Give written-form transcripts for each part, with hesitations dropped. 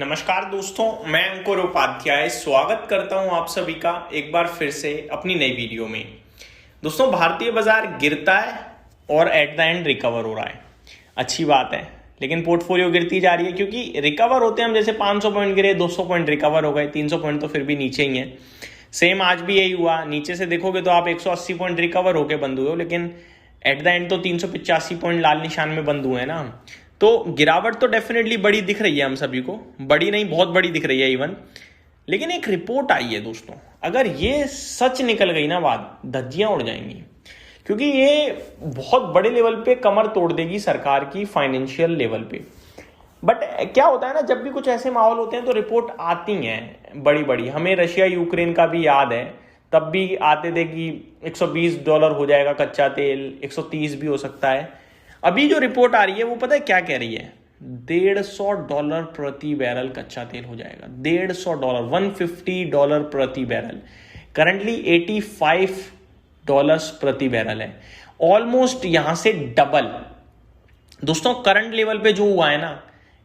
नमस्कार दोस्तों, मैं अंकुर उपाध्याय स्वागत करता हूं आप सभी का एक बार फिर से अपनी नई वीडियो में। दोस्तों, भारतीय बाजार गिरता है और एट द एंड रिकवर हो रहा है। अच्छी बात है, लेकिन पोर्टफोलियो गिरती जा रही है क्योंकि रिकवर होते हैं हम, जैसे 500 पॉइंट गिरे, 200 पॉइंट रिकवर हो गए, 300 पॉइंट तो फिर भी नीचे ही है। सेम आज भी यही हुआ। नीचे से देखोगे तो आप 180 पॉइंट रिकवर होके बंद हुए हो, लेकिन एट द एंड तो 385 पॉइंट लाल निशान में बंद हुए हैं ना। तो गिरावट तो डेफिनेटली बड़ी दिख रही है हम सभी को, बड़ी नहीं बहुत बड़ी दिख रही है इवन। लेकिन एक रिपोर्ट आई है दोस्तों, अगर ये सच निकल गई ना बात, धज्जियां उड़ जाएंगी, क्योंकि ये बहुत बड़े लेवल पे कमर तोड़ देगी सरकार की फाइनेंशियल लेवल पे। बट क्या होता है ना, जब भी कुछ ऐसे माहौल होते हैं तो रिपोर्ट आती हैं बड़ी बड़ी। हमें रशिया यूक्रेन का भी याद है, तब भी आते थे कि $120 हो जाएगा कच्चा तेल, 130 भी हो सकता है। अभी जो रिपोर्ट आ रही है वो पता है क्या कह रही है? $150 प्रति बैरल कच्चा तेल हो जाएगा। $150, $150 प्रति बैरल। करंटली $85 प्रति बैरल है, ऑलमोस्ट यहां से डबल। दोस्तों, करंट लेवल पे जो हुआ है ना,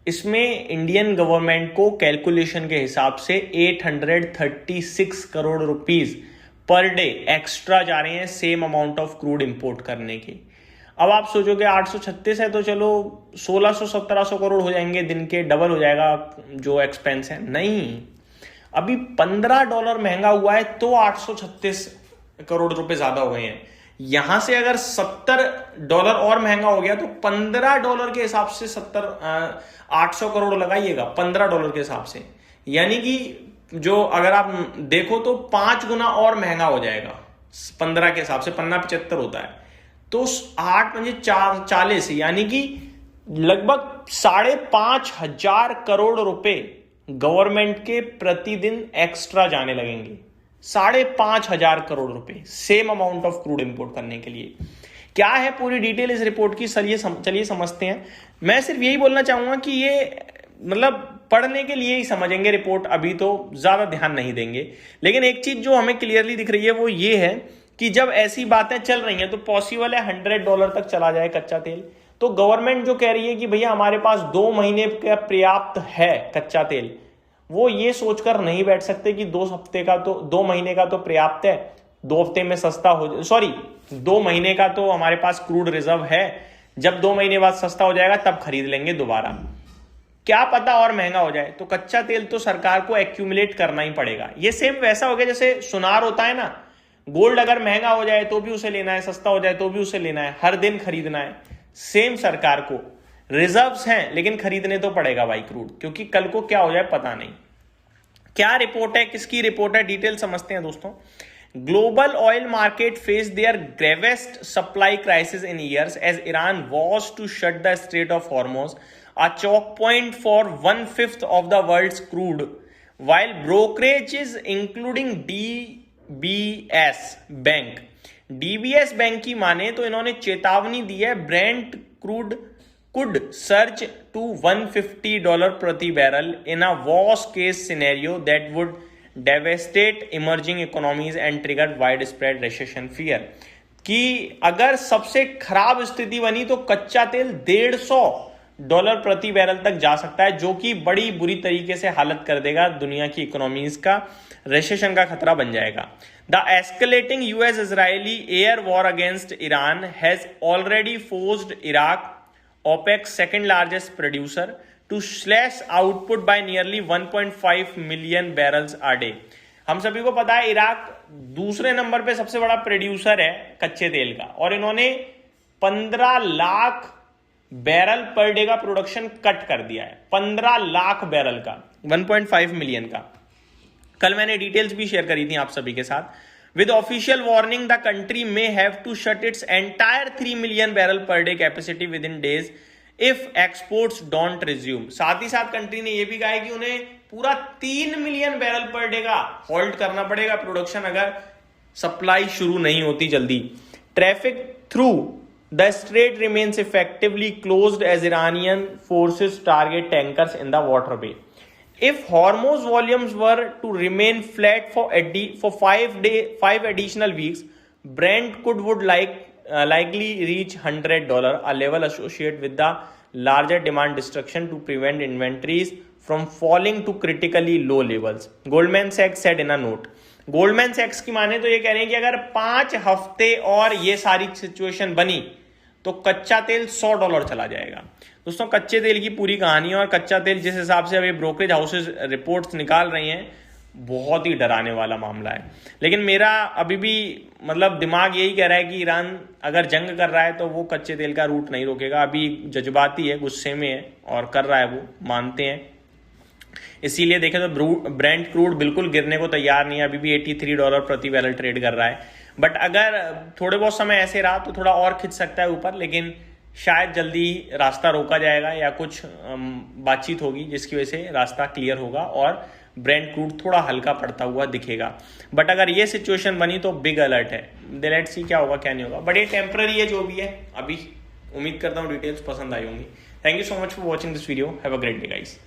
इसमें इंडियन गवर्नमेंट को कैलकुलेशन के हिसाब से 836 crore rupees per day extra जा रहे हैं same amount of crude import करने के। अब आप सोचोगे 836 है तो चलो 1600-1700 करोड़ हो जाएंगे दिन के, डबल हो जाएगा जो एक्सपेंस है। नहीं, अभी $15 महंगा हुआ है तो 836 करोड़ रुपए ज्यादा हो गए हैं। यहां से अगर $70 और महंगा हो गया तो $15 के हिसाब से 800 करोड़ लगाइएगा $15 के हिसाब से। यानी कि जो अगर आप देखो तो 5 गुना और महंगा हो जाएगा 15 के हिसाब से। 15.75 होता है तो 8×4 = 40, यानी कि लगभग 5,500 करोड़ रुपए गवर्नमेंट के प्रतिदिन एक्स्ट्रा जाने लगेंगे। 5,500 करोड़ रुपए same amount of crude import करने के लिए। क्या है पूरी डिटेल इस रिपोर्ट की, चलिए समझते हैं। मैं सिर्फ यही बोलना चाहूंगा कि ये मतलब पढ़ने के लिए ही समझेंगे रिपोर्ट, अभी तो ज्यादा ध्यान नहीं देंगे। लेकिन एक चीज जो हमें क्लियरली दिख रही है वो ये है कि जब ऐसी बातें चल रही हैं तो पॉसिबल है $100 तक चला जाए कच्चा तेल। तो गवर्नमेंट जो कह रही है कि भैया हमारे पास 2 महीने का पर्याप्त है कच्चा तेल, वो ये सोचकर नहीं बैठ सकते कि 2 महीने का तो पर्याप्त है, 2 हफ्ते में सस्ता हो, 2 महीने का तो हमारे पास क्रूड रिजर्व है, जब 2 महीने बाद सस्ता हो जाएगा तब खरीद लेंगे दोबारा। क्या पता और महंगा हो जाए, तो कच्चा तेल तो सरकार को एक्यूमुलेट करना ही पड़ेगा। ये सेम वैसा हो गया जैसे सुनार होता है ना, गोल्ड अगर महंगा हो जाए तो भी उसे लेना है, सस्ता हो जाए तो भी उसे लेना है, हर दिन खरीदना है। सेम सरकार को रिजर्व्स हैं लेकिन खरीदने तो पड़ेगा भाई क्रूड, क्योंकि कल को क्या हो जाए पता नहीं। क्या रिपोर्ट है, किसकी रिपोर्ट है, डिटेल समझते हैं दोस्तों। Global oil market face their gravest supply crisis in years as Iran was to shut the strait of Hormuz, a choke point for 1/5 of the world's crude, while brokerages including DBS bank, DBS bank की माने तो इन्होंने चेतावनी दी है, Brent crude could surge to $150 प्रति barrel in a worst case scenario that would devastate emerging economies and trigger widespread recession fear। कि अगर सबसे खराब स्थिति बनी तो कच्चा तेल $150 प्रति बैरल तक जा सकता है, जो कि बड़ी बुरी तरीके से हालत कर देगा दुनिया की इकोनॉमीज का, रेसेशन का खतरा बन जाएगा। The escalating US Israeli air war against Iran has already forced Iraq, OPEC second largest producer, to slash output by nearly 1.5 million barrels a day. हम सभी को पता है इराक दूसरे नंबर पे सबसे बड़ा प्रोड्यूसर है कच्चे तेल का, और इन्होंने 15 लाख बैरल पर डे का प्रोडक्शन कट कर दिया है। 15 लाख बैरल का, 1.5 मिलियन का। कल मैंने डिटेल्स भी शेयर करी थी आप सभी के साथ। With official warning the country may have to shut its entire 3 million barrel per day capacity within days if exports don't resume. साथ ही साथ कंट्री ने यह भी कहा है कि उन्हें पूरा 3 मिलियन बैरल पर डे का होल्ड करना पड़ेगा प्रोडक्शन, अगर सप्लाई शुरू नहीं होती जल्दी। Traffic through the strait remains effectively closed as Iranian forces target tankers in the waterway. If Hormuz volumes were to remain flat for 5 additional weeks, Brent would likely reach $100, a level associated with the larger demand destruction to prevent inventories from falling to critically low levels, Goldman Sachs said in a note. Goldman सैक्स की माने तो ये कह रहे हैं कि अगर 5 हफ्ते और ये सारी सिचुएशन बनी तो कच्चा तेल $100 चला जाएगा। दोस्तों कच्चे तेल की पूरी कहानी है, और कच्चा तेल जिस हिसाब से अभी ब्रोकरेज हाउसेज रिपोर्ट्स निकाल रही हैं बहुत ही डराने वाला मामला है। लेकिन मेरा अभी भी मतलब दिमाग यही कह रहा है कि ईरान अगर जंग कर रहा है तो वो कच्चे तेल का रूट नहीं रोकेगा। अभी जज्बाती है, गुस्से में है और कर रहा है, वो मानते हैं। इसीलिए देखें तो ब्रेंट क्रूड बिल्कुल गिरने को तैयार नहीं है, अभी भी $83 प्रति बैरल ट्रेड कर रहा है। बट अगर थोड़े बहुत समय ऐसे रहा तो थोड़ा और खिंच सकता है ऊपर, लेकिन शायद जल्दी रास्ता रोका जाएगा या कुछ बातचीत होगी जिसकी वजह से रास्ता क्लियर होगा और ब्रेंट क्रूड थोड़ा हल्का पड़ता हुआ दिखेगा। बट अगर ये सिचुएशन बनी तो बिग अलर्ट है। लेट्स सी क्या होगा क्या नहीं होगा, बट ये टेम्पररी है जो भी है। अभी उम्मीद करता हूँ डिटेल्स पसंद आई होंगी। Thank you so much for watching this video. Have a great day guys.